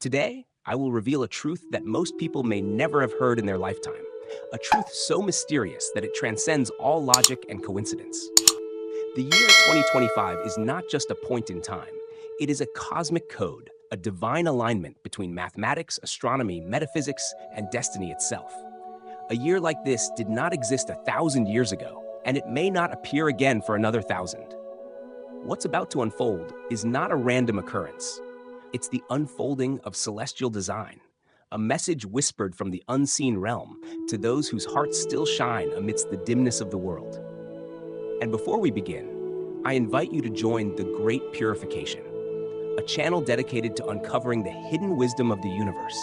Today, I will reveal a truth that most people may never have heard in their lifetime, a truth so mysterious that it transcends all logic and coincidence. The year 2025 is not just a point in time, it is a cosmic code, a divine alignment between mathematics, astronomy, metaphysics, and destiny itself. A year like this did not exist 1,000 years ago, and it may not appear again for another 1,000. What's about to unfold is not a random occurrence. It's the unfolding of celestial design, a message whispered from the unseen realm to those whose hearts still shine amidst the dimness of the world. And before we begin, I invite you to join the Great Purification, a channel dedicated to uncovering the hidden wisdom of the universe,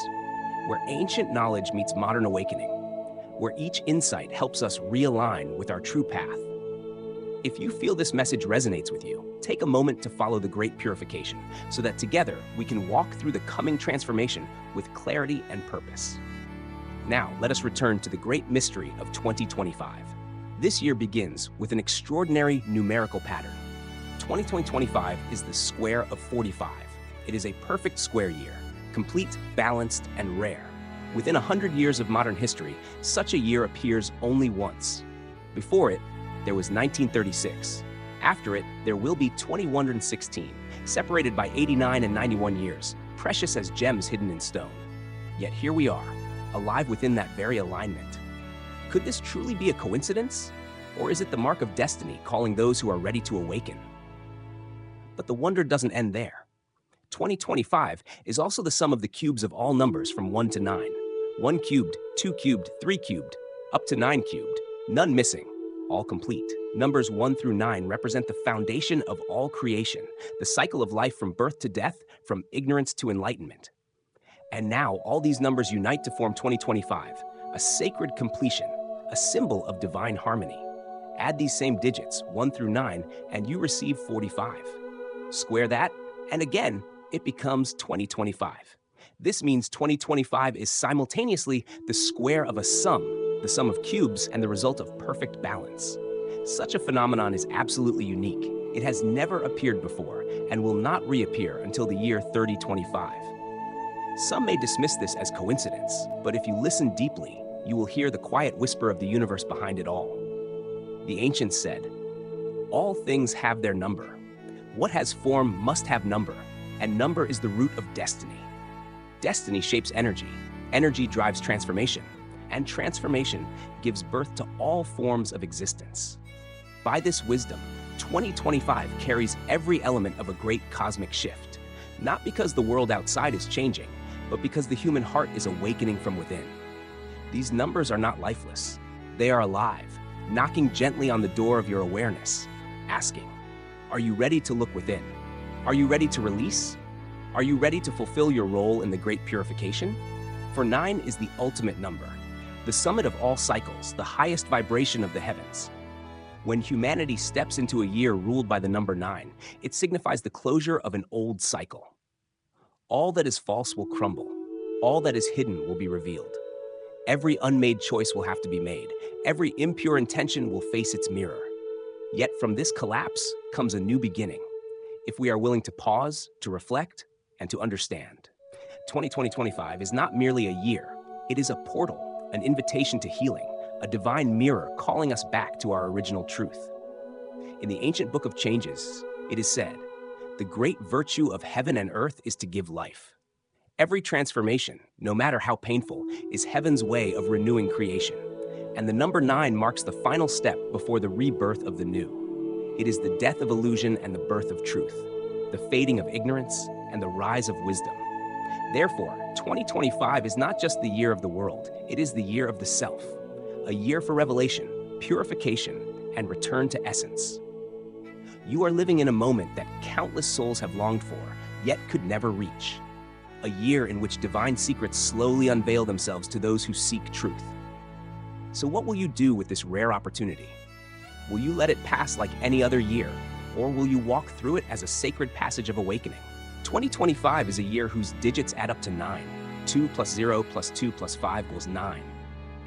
where ancient knowledge meets modern awakening, where each insight helps us realign with our true path. If you feel this message resonates with you, take a moment to follow the Great Purification so that together we can walk through the coming transformation with clarity and purpose. Now, let us return to the great mystery of 2025. This year begins with an extraordinary numerical pattern. 2025 is the square of 45. It is a perfect square year, complete, balanced, and rare. Within 100 years of modern history, such a year appears only once. Before it, there was 1936. After it, there will be 2116, separated by 89 and 91 years, precious as gems hidden in stone. Yet here we are, alive within that very alignment. Could this truly be a coincidence? Or is it the mark of destiny calling those who are ready to awaken? But the wonder doesn't end there. 2025 is also the sum of the cubes of all numbers from 1 to 9. 1 cubed, 2 cubed, 3 cubed, up to 9 cubed, none missing. All complete. Numbers 1 through 9 represent the foundation of all creation, the cycle of life from birth to death, from ignorance to enlightenment. And now all these numbers unite to form 2025, a sacred completion, a symbol of divine harmony. Add these same digits, 1 through 9, and you receive 45. Square that, and again, it becomes 2025. This means 2025 is simultaneously the square of a sum, the sum of cubes, and the result of perfect balance. Such a phenomenon is absolutely unique. It has never appeared before and will not reappear until the year 3025. Some may dismiss this as coincidence, but if you listen deeply, you will hear the quiet whisper of the universe behind it all. The ancients said, "All things have their number. What has form must have number, and number is the root of destiny. Destiny shapes energy. Energy drives transformation. And transformation gives birth to all forms of existence." By this wisdom, 2025 carries every element of a great cosmic shift, not because the world outside is changing, but because the human heart is awakening from within. These numbers are not lifeless. They are alive, knocking gently on the door of your awareness, asking, "Are you ready to look within? Are you ready to release? Are you ready to fulfill your role in the Great Purification?" For 9 is the ultimate number, the summit of all cycles, the highest vibration of the heavens. When humanity steps into a year ruled by the number 9, it signifies the closure of an old cycle. All that is false will crumble. All that is hidden will be revealed. Every unmade choice will have to be made. Every impure intention will face its mirror. Yet from this collapse comes a new beginning, if we are willing to pause, to reflect, and to understand. 2025 is not merely a year. It is a portal, an invitation to healing, a divine mirror calling us back to our original truth. In the ancient book of changes, it is said, "The great virtue of heaven and earth is to give life." Every transformation, no matter how painful, is heaven's way of renewing creation. And the number 9 marks the final step before the rebirth of the new. It is the death of illusion and the birth of truth, the fading of ignorance and the rise of wisdom. Therefore, 2025 is not just the year of the world, it is the year of the self, a year for revelation, purification, and return to essence. You are living in a moment that countless souls have longed for, yet could never reach. A year in which divine secrets slowly unveil themselves to those who seek truth. So what will you do with this rare opportunity? Will you let it pass like any other year, or will you walk through it as a sacred passage of awakening? 2025 is a year whose digits add up to 9. 2 plus 0 plus 2 plus 5 equals 9.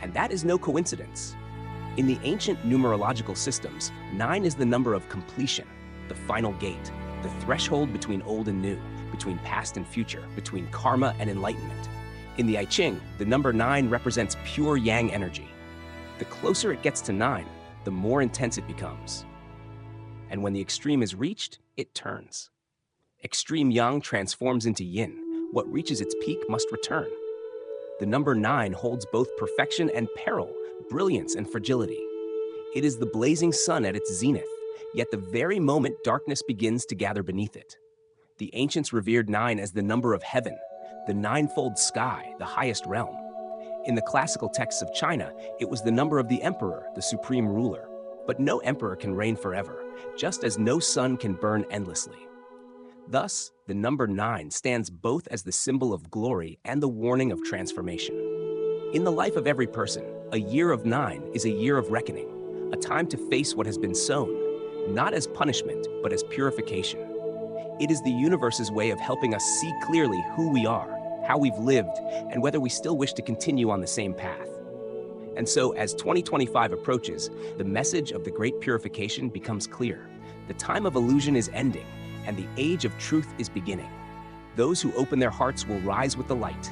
And that is no coincidence. In the ancient numerological systems, 9 is the number of completion, the final gate, the threshold between old and new, between past and future, between karma and enlightenment. In the I Ching, the number 9 represents pure yang energy. The closer it gets to 9, the more intense it becomes. And when the extreme is reached, it turns. Extreme yang transforms into yin. What reaches its peak must return. The number 9 holds both perfection and peril, brilliance and fragility. It is the blazing sun at its zenith, yet the very moment darkness begins to gather beneath it. The ancients revered 9 as the number of heaven, the ninefold sky, the highest realm. In the classical texts of China, it was the number of the emperor, the supreme ruler. But no emperor can reign forever, just as no sun can burn endlessly. Thus, the number 9 stands both as the symbol of glory and the warning of transformation. In the life of every person, a year of 9 is a year of reckoning, a time to face what has been sown, not as punishment, but as purification. It is the universe's way of helping us see clearly who we are, how we've lived, and whether we still wish to continue on the same path. And so, as 2025 approaches, the message of the Great Purification becomes clear. The time of illusion is ending, and the age of truth is beginning. Those who open their hearts will rise with the light.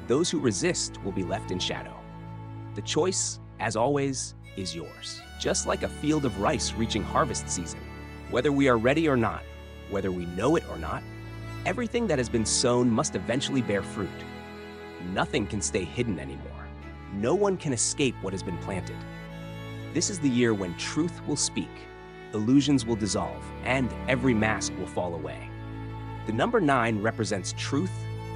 Those who resist will be left in shadow. The choice, as always, is yours. Just like a field of rice reaching harvest season, whether we are ready or not, whether we know it or not, everything that has been sown must eventually bear fruit. Nothing can stay hidden anymore. No one can escape what has been planted. This is the year when truth will speak, illusions will dissolve, and every mask will fall away. The number 9 represents truth,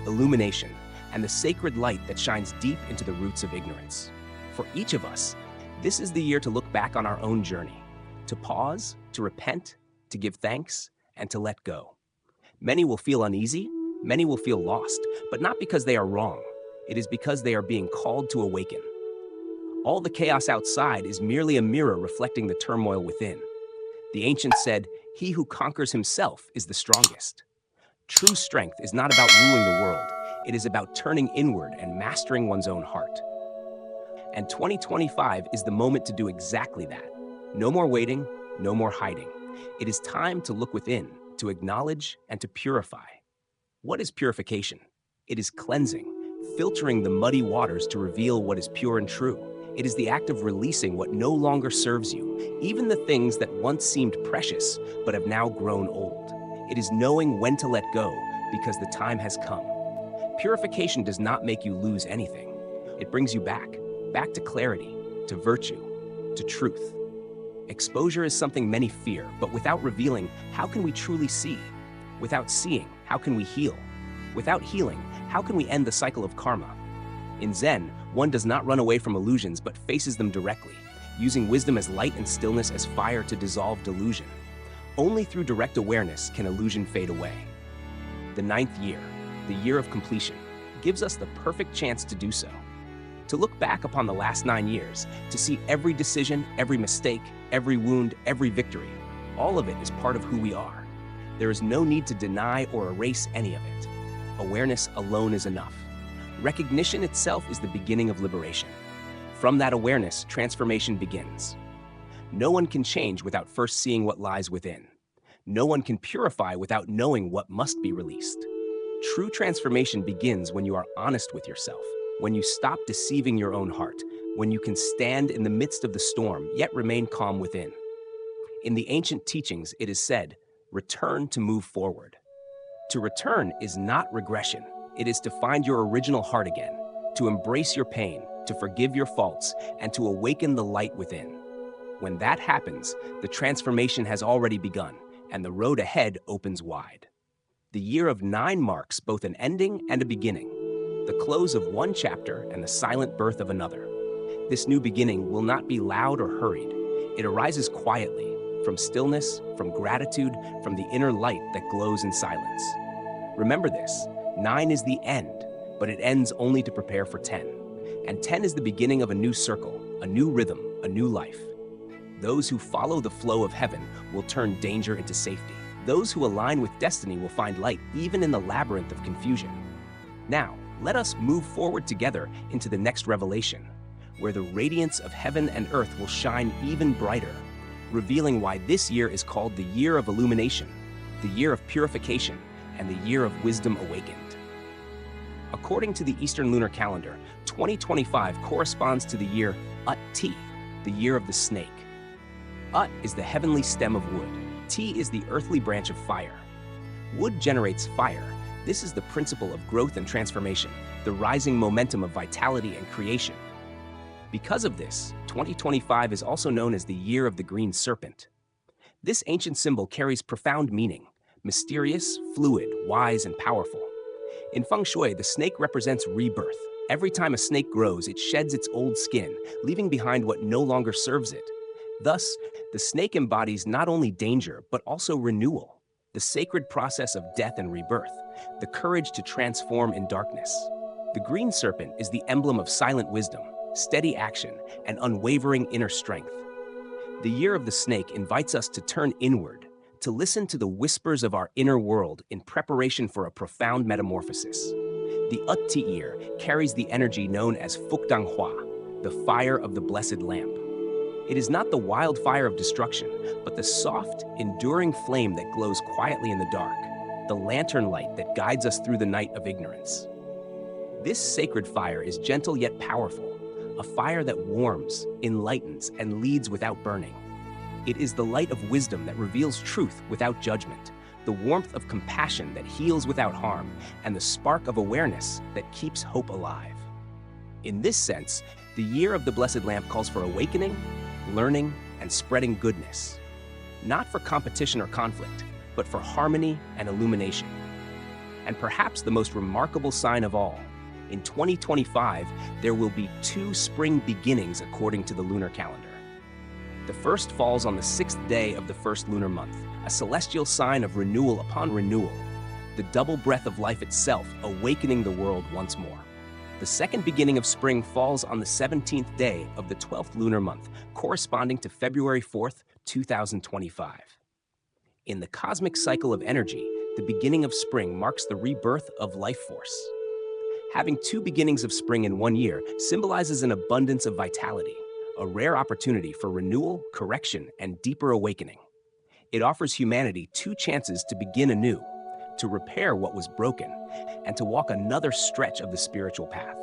illumination, and the sacred light that shines deep into the roots of ignorance. For each of us, this is the year to look back on our own journey, to pause, to repent, to give thanks, and to let go. Many will feel uneasy, many will feel lost, but not because they are wrong. It is because they are being called to awaken. All the chaos outside is merely a mirror reflecting the turmoil within. The ancients said, "He who conquers himself is the strongest." True strength is not about ruling the world. It is about turning inward and mastering one's own heart. And 2025 is the moment to do exactly that. No more waiting, no more hiding. It is time to look within, to acknowledge, and to purify. What is purification? It is cleansing, filtering the muddy waters to reveal what is pure and true. It is the act of releasing what no longer serves you, even the things that once seemed precious but have now grown old. It is knowing when to let go because the time has come. Purification does not make you lose anything. It brings you back to clarity, to virtue, to truth. Exposure is something many fear, but without revealing, how can we truly see? Without seeing, how can we heal? Without healing, how can we end the cycle of karma? In Zen, one does not run away from illusions but faces them directly, using wisdom as light and stillness as fire to dissolve delusion. Only through direct awareness can illusion fade away. The 9th year, the year of completion, gives us the perfect chance to do so. To look back upon the last 9 years, to see every decision, every mistake, every wound, every victory. All of it is part of who we are. There is no need to deny or erase any of it. Awareness alone is enough. Recognition itself is the beginning of liberation. From that awareness, transformation begins. No one can change without first seeing what lies within. No one can purify without knowing what must be released. True transformation begins when you are honest with yourself, when you stop deceiving your own heart, when you can stand in the midst of the storm, yet remain calm within. In the ancient teachings, it is said, return to move forward. To return is not regression. It is to find your original heart again, to embrace your pain, to forgive your faults, and to awaken the light within. When that happens, the transformation has already begun, and the road ahead opens wide. The year of 9 marks both an ending and a beginning, the close of one chapter and the silent birth of another. This new beginning will not be loud or hurried. It arises quietly, from stillness, from gratitude, from the inner light that glows in silence. Remember this, 9 is the end, but it ends only to prepare for 10. And 10 is the beginning of a new circle, a new rhythm, a new life. Those who follow the flow of heaven will turn danger into safety. Those who align with destiny will find light even in the labyrinth of confusion. Now, let us move forward together into the next revelation, where the radiance of heaven and earth will shine even brighter, revealing why this year is called the year of illumination, the year of purification, and the year of wisdom awakened. According to the Eastern lunar calendar, 2025 corresponds to the year Ut-T, the year of the snake. Ut is the heavenly stem of wood. T is the earthly branch of fire. Wood generates fire. This is the principle of growth and transformation, the rising momentum of vitality and creation. Because of this, 2025 is also known as the Year of the Green Serpent. This ancient symbol carries profound meaning, mysterious, fluid, wise, and powerful. In Feng Shui, the snake represents rebirth. Every time a snake grows, it sheds its old skin, leaving behind what no longer serves it. Thus, the snake embodies not only danger, but also renewal, the sacred process of death and rebirth, the courage to transform in darkness. The green serpent is the emblem of silent wisdom, steady action, and unwavering inner strength. The year of the snake invites us to turn inward, to listen to the whispers of our inner world in preparation for a profound metamorphosis. The Ut-Ti year carries the energy known as Hua, the fire of the blessed lamp. It is not the wildfire of destruction, but the soft, enduring flame that glows quietly in the dark, the lantern light that guides us through the night of ignorance. This sacred fire is gentle yet powerful, a fire that warms, enlightens, and leads without burning. It is the light of wisdom that reveals truth without judgment, the warmth of compassion that heals without harm, and the spark of awareness that keeps hope alive. In this sense, the year of the Blessed Lamp calls for awakening, learning, and spreading goodness. Not for competition or conflict, but for harmony and illumination. And perhaps the most remarkable sign of all, in 2025, there will be 2 spring beginnings according to the lunar calendar. The first falls on the 6th day of the first lunar month, a celestial sign of renewal upon renewal, the double breath of life itself awakening the world once more. The second beginning of spring falls on the 17th day of the 12th lunar month, corresponding to February 4th, 2025. In the cosmic cycle of energy, the beginning of spring marks the rebirth of life force. Having 2 beginnings of spring in 1 year symbolizes an abundance of vitality, a rare opportunity for renewal, correction, and deeper awakening. It offers humanity 2 chances to begin anew, to repair what was broken, and to walk another stretch of the spiritual path.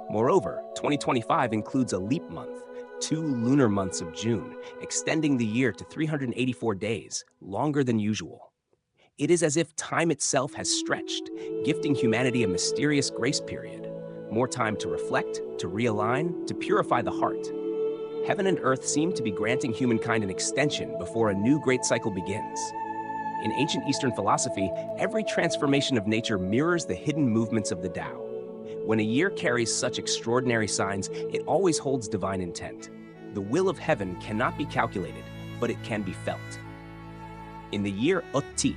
Moreover, 2025 includes a leap month, 2 lunar months of June, extending the year to 384 days, longer than usual. It is as if time itself has stretched, gifting humanity a mysterious grace period, more time to reflect, to realign, to purify the heart. Heaven and earth seem to be granting humankind an extension before a new great cycle begins. In ancient Eastern philosophy, every transformation of nature mirrors the hidden movements of the Tao. When a year carries such extraordinary signs, it always holds divine intent. The will of heaven cannot be calculated, but it can be felt. In the year Ut-Ti,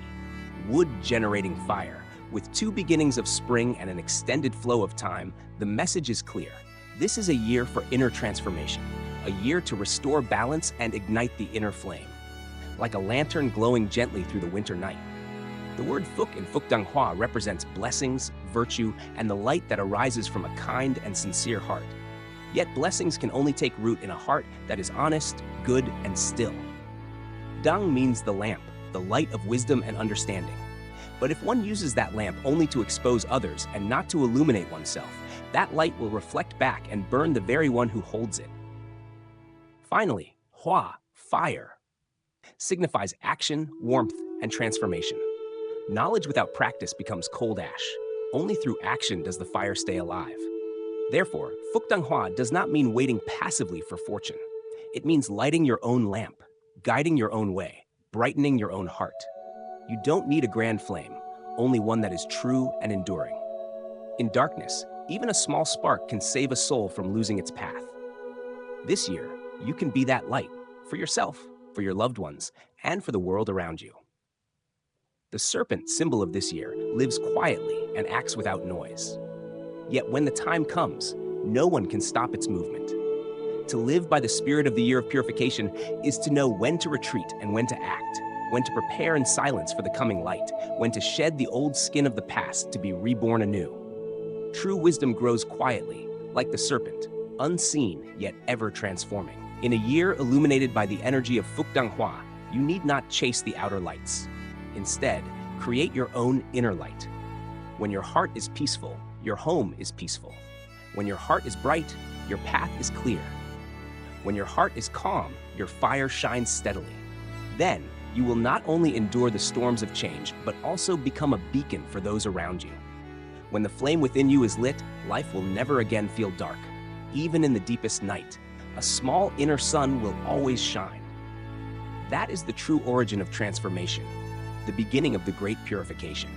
wood-generating fire, with 2 beginnings of spring and an extended flow of time, the message is clear. This is a year for inner transformation, a year to restore balance and ignite the inner flame. Like a lantern glowing gently through the winter night. The word Fuk in Hua represents blessings, virtue, and the light that arises from a kind and sincere heart. Yet blessings can only take root in a heart that is honest, good, and still. Dang means the lamp, the light of wisdom and understanding. But if one uses that lamp only to expose others and not to illuminate oneself, that light will reflect back and burn the very one who holds it. Finally, Hua, fire, signifies action, warmth, and transformation. Knowledge without practice becomes cold ash. Only through action does the fire stay alive. Therefore, Hua does not mean waiting passively for fortune. It means lighting your own lamp, guiding your own way, brightening your own heart. You don't need a grand flame, only one that is true and enduring. In darkness, even a small spark can save a soul from losing its path. This year, you can be that light for yourself, for your loved ones, and for the world around you. The serpent, symbol of this year, lives quietly and acts without noise. Yet when the time comes, no one can stop its movement. To live by the spirit of the year of purification is to know when to retreat and when to act, when to prepare in silence for the coming light, when to shed the old skin of the past to be reborn anew. True wisdom grows quietly, like the serpent, unseen yet ever transforming. In a year illuminated by the energy of Hua, you need not chase the outer lights. Instead, Create your own inner light. When your heart is peaceful, your home is peaceful. When your heart is bright, your path is clear. When your heart is calm, your fire shines steadily. Then, you will not only endure the storms of change, but also become a beacon for those around you. When the flame within you is lit, life will never again feel dark. Even in the deepest night, a small inner sun will always shine. That is the true origin of transformation, the beginning of the Great Purification.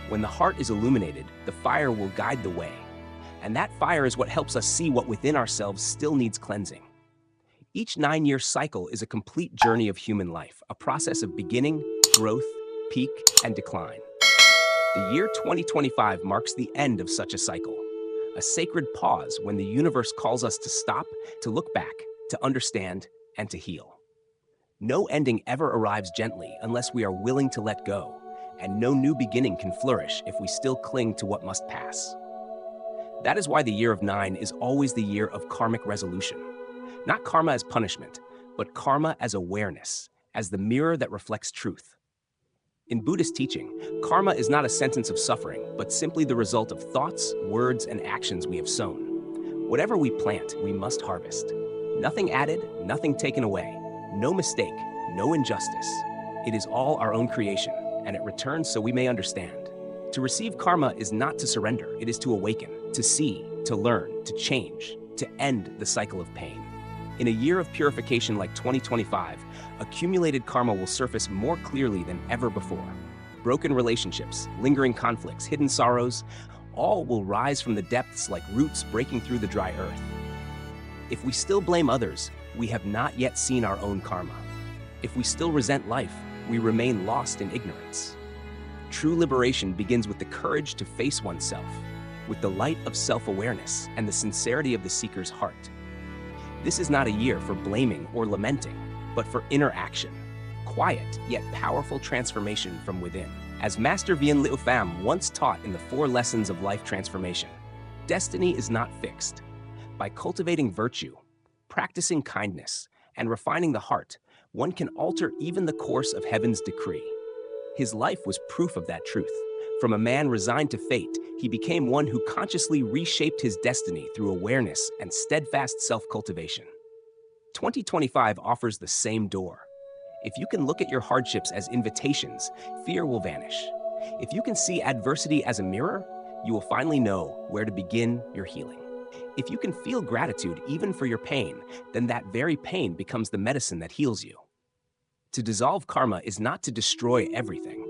When the heart is illuminated, the fire will guide the way. And that fire is what helps us see what within ourselves still needs cleansing. Each 9-year cycle is a complete journey of human life, a process of beginning, growth, peak, and decline. The year 2025 marks the end of such a cycle, a sacred pause when the universe calls us to stop, to look back, to understand, and to heal. No ending ever arrives gently unless we are willing to let go, and no new beginning can flourish if we still cling to what must pass. That is why the year of 9 is always the year of karmic resolution. Not karma as punishment, but karma as awareness, as the mirror that reflects truth. In Buddhist teaching, karma is not a sentence of suffering, but simply the result of thoughts, words, and actions we have sown. Whatever we plant, we must harvest. Nothing added, nothing taken away, no mistake, no injustice. It is all our own creation, and it returns so we may understand. To receive karma is not to surrender, it is to awaken, to see, to learn, to change, to end the cycle of pain. In a year of purification like 2025, accumulated karma will surface more clearly than ever before. Broken relationships, lingering conflicts, hidden sorrows, all will rise from the depths like roots breaking through the dry earth. If we still blame others, we have not yet seen our own karma. If we still resent life, we remain lost in ignorance. True liberation begins with the courage to face oneself, with the light of self-awareness and the sincerity of the seeker's heart. This is not a year for blaming or lamenting, but for inner action, quiet yet powerful transformation from within. As Master Bien Liu Pham once taught in the 4 lessons of life transformation, destiny is not fixed. By cultivating virtue, practicing kindness, and refining the heart, one can alter even the course of heaven's decree. His life was proof of that truth. From a man resigned to fate, he became one who consciously reshaped his destiny through awareness and steadfast self-cultivation. 2025 offers the same door. If you can look at your hardships as invitations, fear will vanish. If you can see adversity as a mirror, you will finally know where to begin your healing. If you can feel gratitude even for your pain, then that very pain becomes the medicine that heals you. To dissolve karma is not to destroy everything,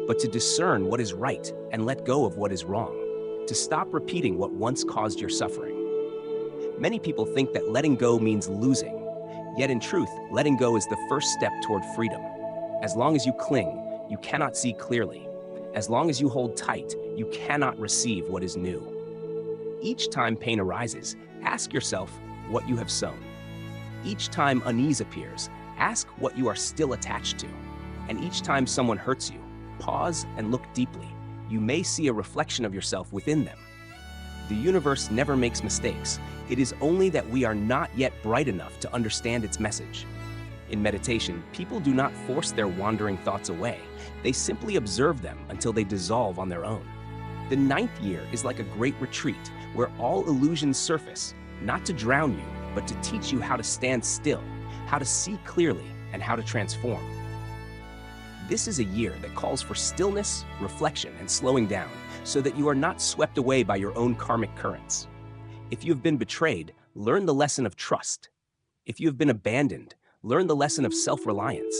but to discern what is right and let go of what is wrong, to stop repeating what once caused your suffering. Many people think that letting go means losing, yet in truth, letting go is the first step toward freedom. As long as you cling, you cannot see clearly. As long as you hold tight, you cannot receive what is new. Each time pain arises, ask yourself what you have sown. Each time unease appears, ask what you are still attached to. And each time someone hurts you, pause and look deeply. You may see a reflection of yourself within them. The universe never makes mistakes. It is only that we are not yet bright enough to understand its message. In meditation, people do not force their wandering thoughts away. They simply observe them until they dissolve on their own. The 9th year is like a great retreat where all illusions surface, not to drown you, but to teach you how to stand still, how to see clearly, and how to transform. This is a year that calls for stillness, reflection, and slowing down so that you are not swept away by your own karmic currents. If you have been betrayed, learn the lesson of trust. If you have been abandoned, learn the lesson of self-reliance.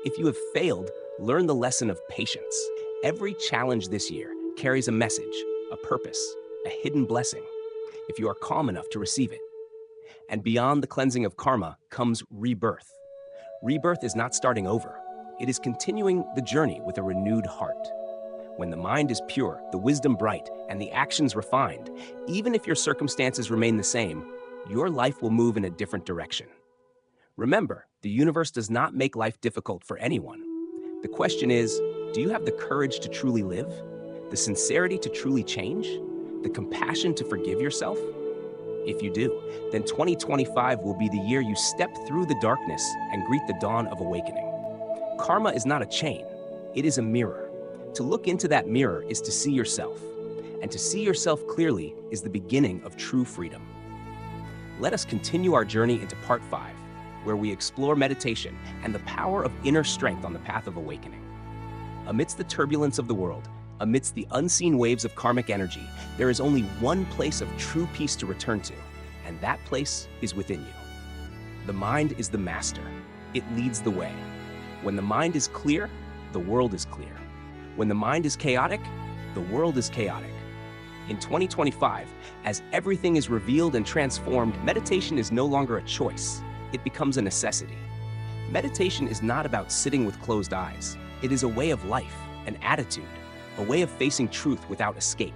If you have failed, learn the lesson of patience. Every challenge this year carries a message, a purpose, a hidden blessing, if you are calm enough to receive it. And beyond the cleansing of karma comes rebirth. Rebirth is not starting over. It is continuing the journey with a renewed heart. When the mind is pure, the wisdom bright, and the actions refined, even if your circumstances remain the same, your life will move in a different direction. Remember, the universe does not make life difficult for anyone. The question is, do you have the courage to truly live? The sincerity to truly change? The compassion to forgive yourself? If you do, then 2025 will be the year you step through the darkness and greet the dawn of awakening. Karma is not a chain, it is a mirror. To look into that mirror is to see yourself, and to see yourself clearly is the beginning of true freedom. Let us continue our journey into part 5, where we explore meditation and the power of inner strength on the path of awakening. Amidst the turbulence of the world, amidst the unseen waves of karmic energy, there is only one place of true peace to return to, and that place is within you. The mind is the master. It leads the way. When the mind is clear, the world is clear. When the mind is chaotic, the world is chaotic. In 2025, as everything is revealed and transformed, meditation is no longer a choice. It becomes a necessity. Meditation is not about sitting with closed eyes. It is a way of life, an attitude, a way of facing truth without escape.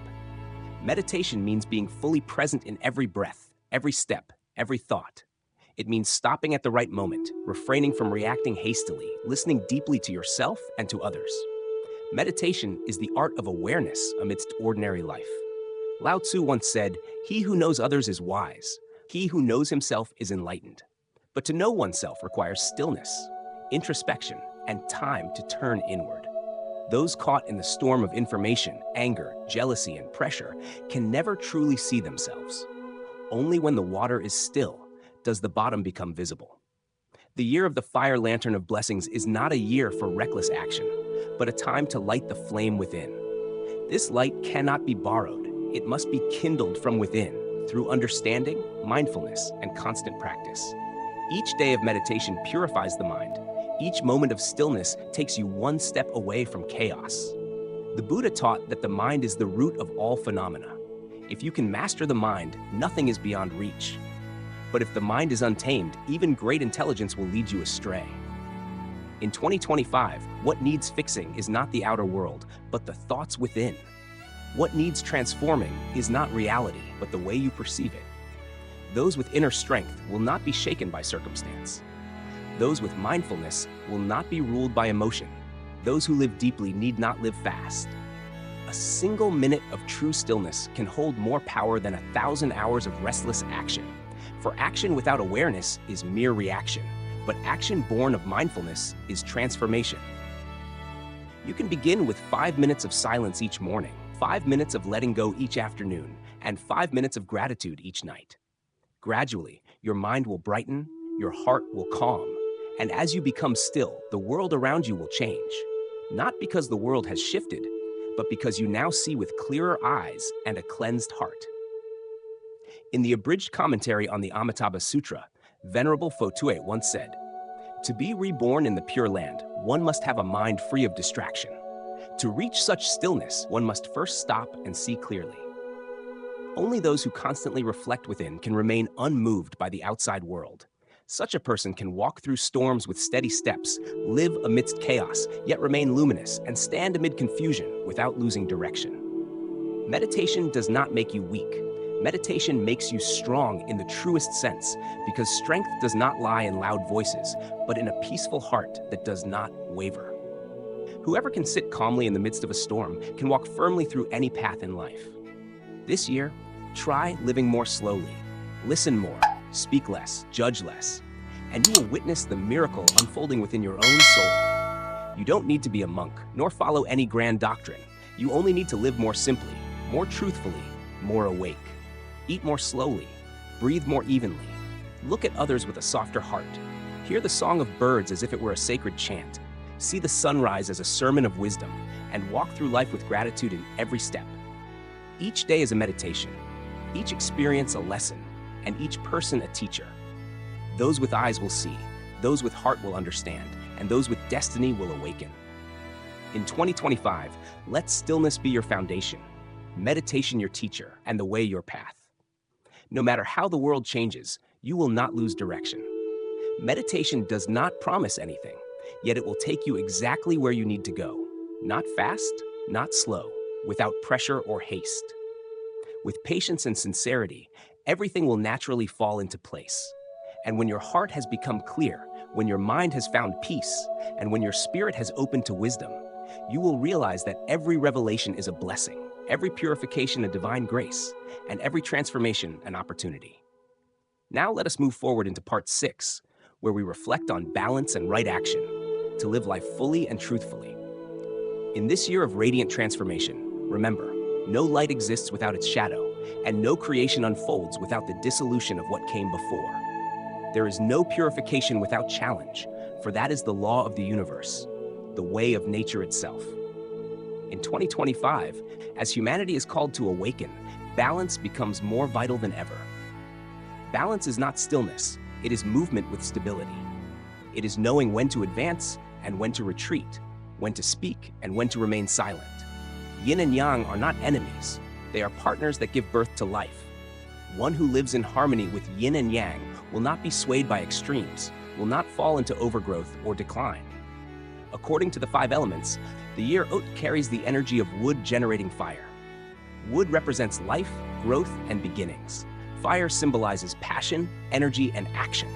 Meditation means being fully present in every breath, every step, every thought. It means stopping at the right moment, refraining from reacting hastily, listening deeply to yourself and to others. Meditation is the art of awareness amidst ordinary life. Lao Tzu once said, "He who knows others is wise. He who knows himself is enlightened." But to know oneself requires stillness, introspection, and time to turn inward. Those caught in the storm of information, anger, jealousy, and pressure can never truly see themselves. Only when the water is still does the bottom become visible. The year of the fire lantern of blessings is not a year for reckless action, but a time to light the flame within. This light cannot be borrowed. It must be kindled from within through understanding, mindfulness, and constant practice. Each day of meditation purifies the mind. Each moment of stillness takes you one step away from chaos. The Buddha taught that the mind is the root of all phenomena. If you can master the mind, nothing is beyond reach. But if the mind is untamed, even great intelligence will lead you astray. In 2025, what needs fixing is not the outer world, but the thoughts within. What needs transforming is not reality, but the way you perceive it. Those with inner strength will not be shaken by circumstance. Those with mindfulness will not be ruled by emotion. Those who live deeply need not live fast. A single minute of true stillness can hold more power than 1,000 hours of restless action. For action without awareness is mere reaction, but action born of mindfulness is transformation. You can begin with 5 minutes of silence each morning, 5 minutes of letting go each afternoon, and 5 minutes of gratitude each night. Gradually, your mind will brighten, your heart will calm, and as you become still, the world around you will change. Not because the world has shifted, but because you now see with clearer eyes and a cleansed heart. In the abridged commentary on the Amitabha Sutra, Venerable Fotue once said, "To be reborn in the Pure Land, one must have a mind free of distraction. To reach such stillness, one must first stop and see clearly." Only those who constantly reflect within can remain unmoved by the outside world. Such a person can walk through storms with steady steps, live amidst chaos, yet remain luminous, and stand amid confusion without losing direction. Meditation does not make you weak. Meditation makes you strong in the truest sense, because strength does not lie in loud voices, but in a peaceful heart that does not waver. Whoever can sit calmly in the midst of a storm can walk firmly through any path in life. This year, try living more slowly, listen more, speak less, judge less, and you will witness the miracle unfolding within your own soul. You don't need to be a monk, nor follow any grand doctrine. You only need to live more simply, more truthfully, more awake. Eat more slowly, breathe more evenly, look at others with a softer heart, hear the song of birds as if it were a sacred chant, see the sunrise as a sermon of wisdom, and walk through life with gratitude in every step. Each day is a meditation, each experience a lesson, and each person a teacher. Those with eyes will see, those with heart will understand, and those with destiny will awaken. In 2025, let stillness be your foundation, meditation your teacher, and the way your path. No matter how the world changes, you will not lose direction. Meditation does not promise anything, yet it will take you exactly where you need to go. Not fast, not slow, without pressure or haste. With patience and sincerity, everything will naturally fall into place. And when your heart has become clear, when your mind has found peace, and when your spirit has opened to wisdom, you will realize that every revelation is a blessing, every purification a divine grace, and every transformation an opportunity. Now let us move forward into part 6, where we reflect on balance and right action, to live life fully and truthfully. In this year of radiant transformation, remember, no light exists without its shadow, and no creation unfolds without the dissolution of what came before. There is no purification without challenge, for that is the law of the universe, the way of nature itself. In 2025, as humanity is called to awaken, balance becomes more vital than ever. Balance is not stillness, it is movement with stability. It is knowing when to advance and when to retreat, when to speak and when to remain silent. Yin and yang are not enemies, they are partners that give birth to life. One who lives in harmony with yin and yang will not be swayed by extremes, will not fall into overgrowth or decline. According to the 5 elements, the year Oat carries the energy of wood generating fire. Wood represents life, growth, and beginnings. Fire symbolizes passion, energy, and action.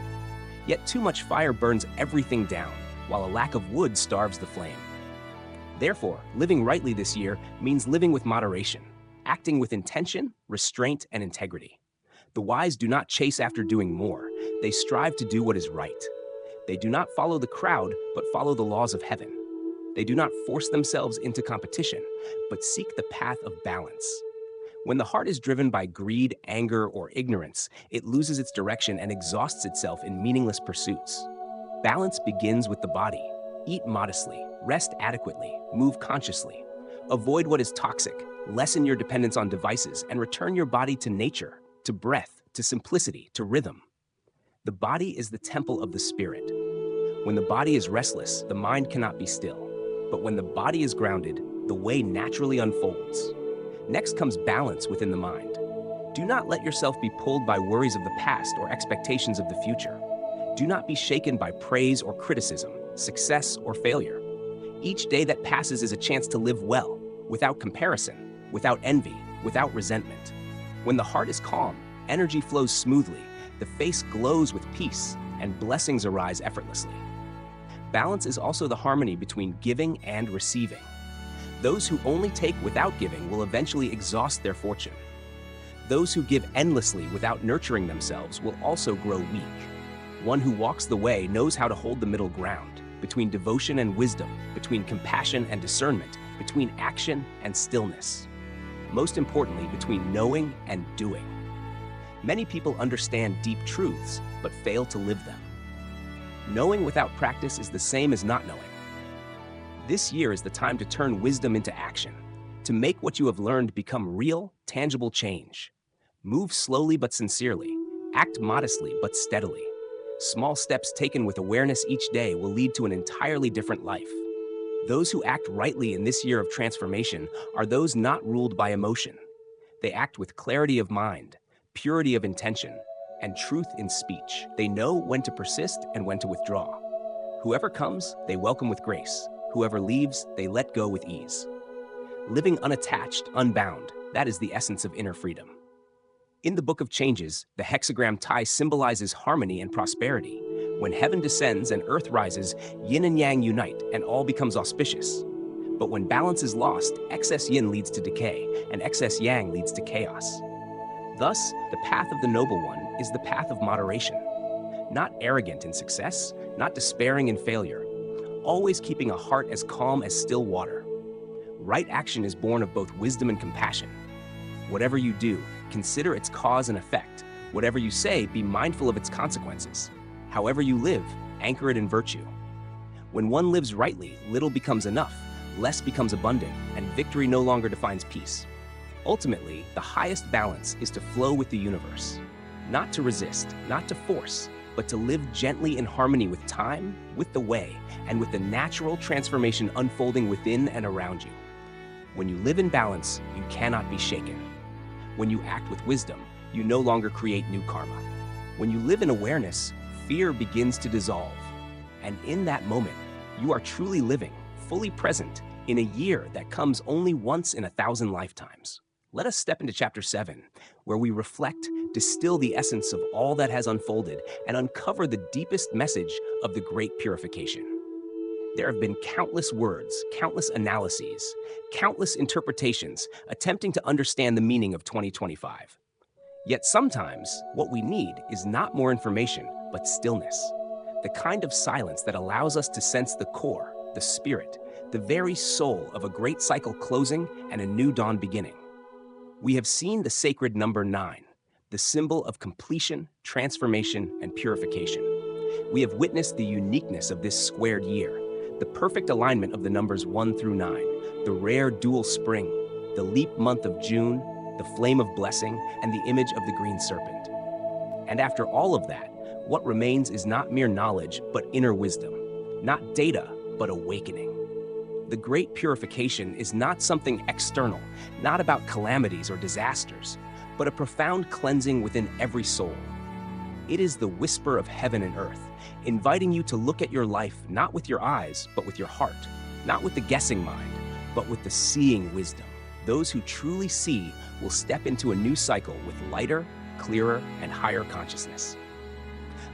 Yet too much fire burns everything down, while a lack of wood starves the flame. Therefore, living rightly this year means living with moderation, acting with intention, restraint, and integrity. The wise do not chase after doing more, they strive to do what is right. They do not follow the crowd, but follow the laws of heaven. They do not force themselves into competition, but seek the path of balance. When the heart is driven by greed, anger, or ignorance, it loses its direction and exhausts itself in meaningless pursuits. Balance begins with the body. Eat modestly, rest adequately, move consciously. Avoid what is toxic, lessen your dependence on devices, and return your body to nature, to breath, to simplicity, to rhythm. The body is the temple of the spirit. When the body is restless, the mind cannot be still. But when the body is grounded, the way naturally unfolds. Next comes balance within the mind. Do not let yourself be pulled by worries of the past or expectations of the future. Do not be shaken by praise or criticism, success or failure. Each day that passes is a chance to live well, without comparison, without envy, without resentment. When the heart is calm, energy flows smoothly, the face glows with peace, and blessings arise effortlessly. Balance is also the harmony between giving and receiving. Those who only take without giving will eventually exhaust their fortune. Those who give endlessly without nurturing themselves will also grow weak. One who walks the way knows how to hold the middle ground, between devotion and wisdom, between compassion and discernment, between action and stillness. Most importantly, between knowing and doing. Many people understand deep truths, but fail to live them. Knowing without practice is the same as not knowing. This year is the time to turn wisdom into action, to make what you have learned become real, tangible change. Move slowly but sincerely, act modestly but steadily. Small steps taken with awareness each day will lead to an entirely different life. Those who act rightly in this year of transformation are those not ruled by emotion. They act with clarity of mind, purity of intention, and truth in speech. They know when to persist and when to withdraw. Whoever comes, they welcome with grace. Whoever leaves, they let go with ease. Living unattached, unbound, that is the essence of inner freedom. In the Book of Changes, the hexagram tie symbolizes harmony and prosperity. When heaven descends and earth rises, yin and yang unite and all becomes auspicious. But when balance is lost, excess yin leads to decay and excess yang leads to chaos. Thus, the path of the noble one is the path of moderation. Not arrogant in success, not despairing in failure, always keeping a heart as calm as still water. Right action is born of both wisdom and compassion. Whatever you do, consider its cause and effect. Whatever you say, be mindful of its consequences. However you live, anchor it in virtue. When one lives rightly, little becomes enough, less becomes abundant, and victory no longer defines peace. Ultimately, the highest balance is to flow with the universe. Not to resist, not to force, but to live gently in harmony with time, with the way, and with the natural transformation unfolding within and around you. When you live in balance, you cannot be shaken. When you act with wisdom, you no longer create new karma. When you live in awareness, fear begins to dissolve. And in that moment, you are truly living, fully present, in a year that comes only once in 1,000 lifetimes. Let us step into Chapter 7, where we reflect, distill the essence of all that has unfolded, and uncover the deepest message of the Great Purification. There have been countless words, countless analyses, countless interpretations attempting to understand the meaning of 2025. Yet sometimes, what we need is not more information, but stillness. The kind of silence that allows us to sense the core, the spirit, the very soul of a great cycle closing and a new dawn beginning. We have seen the sacred number 9, the symbol of completion, transformation, and purification. We have witnessed the uniqueness of this squared year, the perfect alignment of the numbers 1 through 9, the rare dual spring, the leap month of June, the flame of blessing, and the image of the green serpent. And after all of that, what remains is not mere knowledge, but inner wisdom, not data, but awakening. The Great Purification is not something external, not about calamities or disasters, but a profound cleansing within every soul. It is the whisper of heaven and earth, inviting you to look at your life not with your eyes, but with your heart, not with the guessing mind, but with the seeing wisdom. Those who truly see will step into a new cycle with lighter, clearer, and higher consciousness.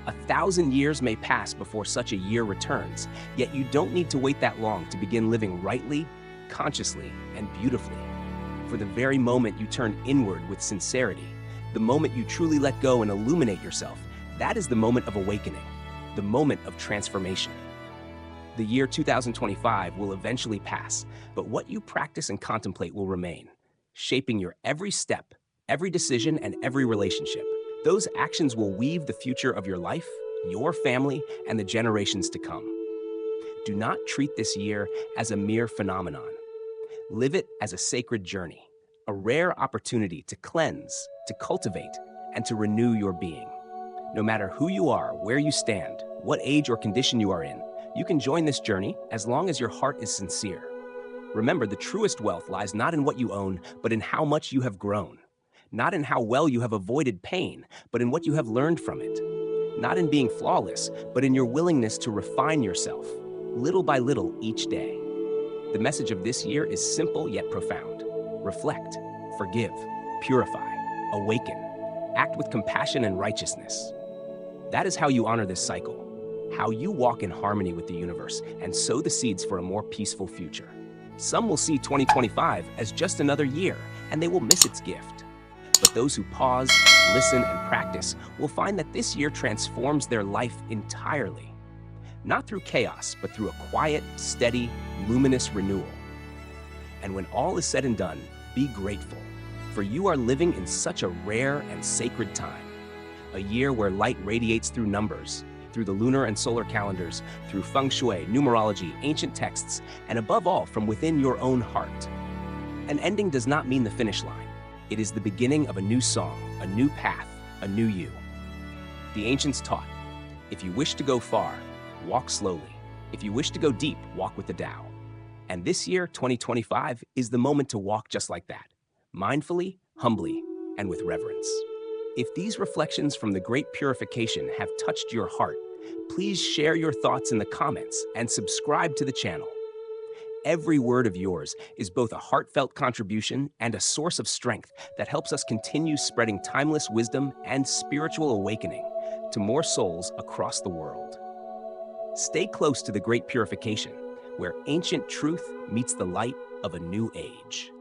1,000 years may pass before such a year returns, yet you don't need to wait that long to begin living rightly, consciously, and beautifully. For the very moment you turn inward with sincerity, the moment you truly let go and illuminate yourself, that is the moment of awakening, the moment of transformation. The year 2025 will eventually pass, but what you practice and contemplate will remain, shaping your every step, every decision, and every relationship. Those actions will weave the future of your life, your family, and the generations to come. Do not treat this year as a mere phenomenon. Live it as a sacred journey, a rare opportunity to cleanse, to cultivate, and to renew your being. No matter who you are, where you stand, what age or condition you are in, you can join this journey as long as your heart is sincere. Remember, the truest wealth lies not in what you own, but in how much you have grown. Not in how well you have avoided pain, but in what you have learned from it. Not in being flawless, but in your willingness to refine yourself, little by little each day. The message of this year is simple yet profound. Reflect, forgive, purify, awaken, act with compassion and righteousness. That is how you honor this cycle, how you walk in harmony with the universe and sow the seeds for a more peaceful future. Some will see 2025 as just another year, and they will miss its gift. But those who pause, listen, and practice will find that this year transforms their life entirely. Not through chaos, but through a quiet, steady, luminous renewal. And when all is said and done, be grateful, for you are living in such a rare and sacred time. A year where light radiates through numbers, through the lunar and solar calendars, through Feng Shui, numerology, ancient texts, and above all, from within your own heart. An ending does not mean the finish line. It is the beginning of a new song, a new path, a new you. The ancients taught, if you wish to go far, walk slowly. If you wish to go deep, walk with the Tao. And this year, 2025, is the moment to walk just like that, mindfully, humbly, and with reverence. If these reflections from the Great Purification have touched your heart, please share your thoughts in the comments and subscribe to the channel. Every word of yours is both a heartfelt contribution and a source of strength that helps us continue spreading timeless wisdom and spiritual awakening to more souls across the world. Stay close to the Great Purification, where ancient truth meets the light of a new age.